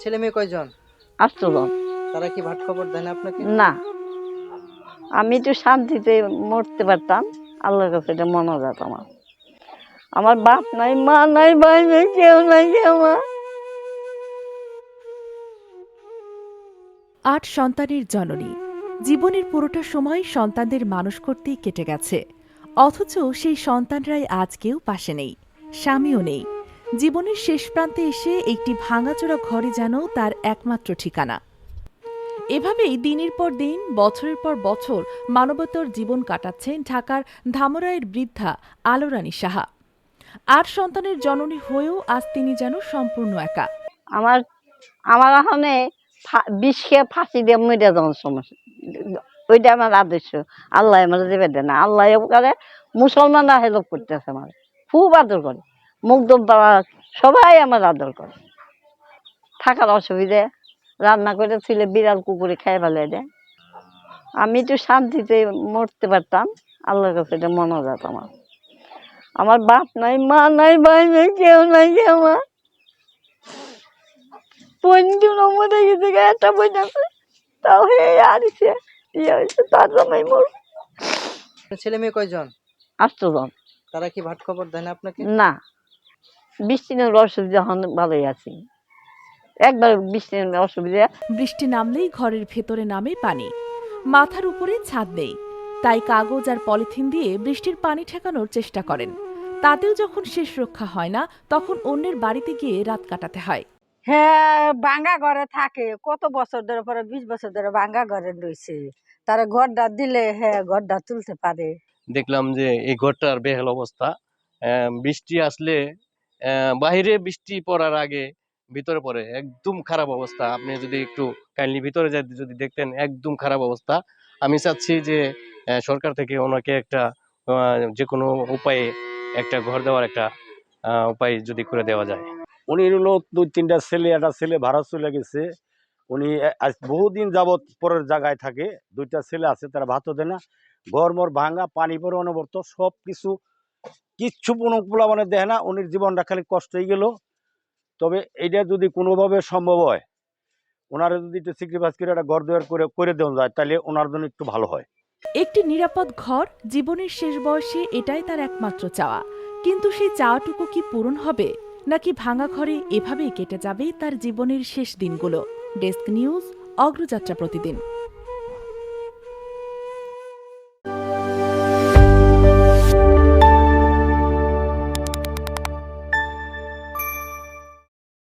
ছেলে মেয়ে কয়জন? 8 জন। তারা কি ভাট খবর দেয় না আপনাকে? না, আমি একটু শান্তিতে মরতে পারতাম, আল্লাহর কাছে এটা মনাজাত আমার। আমার বাপ নাই, মা নাই, ভাই নাই, কেউ নাই আমার। 8 সন্তানের জননী, জীবনের পুরোটা সময় সন্তানদের মানুষ করতেই কেটে গেছে। অথচ সেই সন্তানরাই আজ কেউ পাশে নেই, স্বামীও নেই। জীবনের শেষ প্রান্তে এসে একটি ভাঙাচোরা ঘরে যেন তার একমাত্র ঠিকানা। এভাবেই দিনের পর দিন, বছরের পর বছর মানবতার জীবন কাটাচ্ছেন ঢাকার ধামরাইয়ের বৃদ্ধা আলোরানী সাহা। 8 সন্তানের জননী হয়েও আজ তিনি যেন সম্পূর্ণ একা। আমার আমার এখানে বিষ খেয়ে ফাঁসি দিয়ে মরে যাওয়ার সমস্যা, ওইটা আমার আদর্শ। আল্লাহ আমার দেবে দেয় না, আল্লাহ করে মুসলমানরা হেল্প করতেছে আমার, খুব আদর করে, মুগ্ধম পাড়া সবাই আমার আদর করে। থাকার অসুবিধে, রান্না করে ছিলে বিড়াল কুকুরে খেয়ে ফেলে দেয়। আমি একটু শান্তিতে মরতে পারতাম, আল্লাহর কাছে এটা মনাজাত আমার। আমার বাপ নাই, মা নাই, ভাই নাই, কেউ নাই আমার। বন্ধুরা মরে গেছে, একটা বই আছে, তাও হে আরিছে ইয়ে হয়েছে, তার জন্যই মোর। ছেলে মেয়ে কয়জন? 8 জন। তারা কি ভাট খবর দেয় না আপনাকে? না, বৃষ্টির অসুবিধা হন, ভালোই আছি। একবার বৃষ্টির অসুবিধা। বৃষ্টি নামলেই ঘরের ভেতরে নামে পানি, মাথার উপরে ছাদ নেই, তাই কাগজ আর পলিথিন দিয়ে বৃষ্টির পানি ঠেকানোর চেষ্টা করেন। তাতেও যখন শেষ রক্ষা হয় না, তখন অন্যের বাড়িতে গিয়ে রাত কাটাতে হয়। হ্যাঁ, ভাঙ্গা ঘরে থাকে কত বছর ধরে, পরে 20 বছর ধরে ভাঙ্গা ঘরে রয়েছে। তারা ঘরটা দিলে হ্যাঁ ঘরটা তুলতে পারে। দেখলাম যে এই ঘরটার বেহাল অবস্থা। বৃষ্টি আসলে বাহিরে বৃষ্টি পড়ার আগে ভিতরে পড়ে, একদম খারাপ অবস্থা। আপনি যদি একটু কাইন্ডলি ভিতরে যদি দেখতেন, একদম খারাপ অবস্থা। আমি চাচ্ছি যে সরকার থেকে ওনাকে একটা যে কোনো উপায়ে একটা ঘর দেওয়ার একটা উপায় যদি করে দেওয়া যায়। উনি হলো 2-3টা ছেলে, একটা ছেলে ভাড়া চলে গেছে। উনি আজ বহুদিন যাবৎ পরের জায়গায় থাকে। 2টা ছেলে আছে, তারা ভাতও দেয় না, ঘর মর ভাঙা, পানি পরে অনবরত, সব কিছু কিচ্ছু পোলা মানে দেয় না। উনির জীবনটা খালি কষ্ট হয়ে গেল। তবে এইটা যদি কোনোভাবে সম্ভব হয়, ওনারা যদি একটু স্যাক্রিফাইস করে একটা ঘর দুয়ার করে দেওয়া যায়, তাহলে ওনার জন্য একটু ভালো হয়। একটি নিরাপদ ঘর, জীবনের শেষ বয়সে এটাই তার একমাত্র চাওয়া। কিন্তু সেই চাওয়াটুকু কি পূরণ হবে, নাকি ভাঙা ঘরে এভাবেই কেটে যাবে তার জীবনের শেষ দিনগুলো? ডেস্ক নিউজ, অগ্রযাত্রা প্রতিদিন।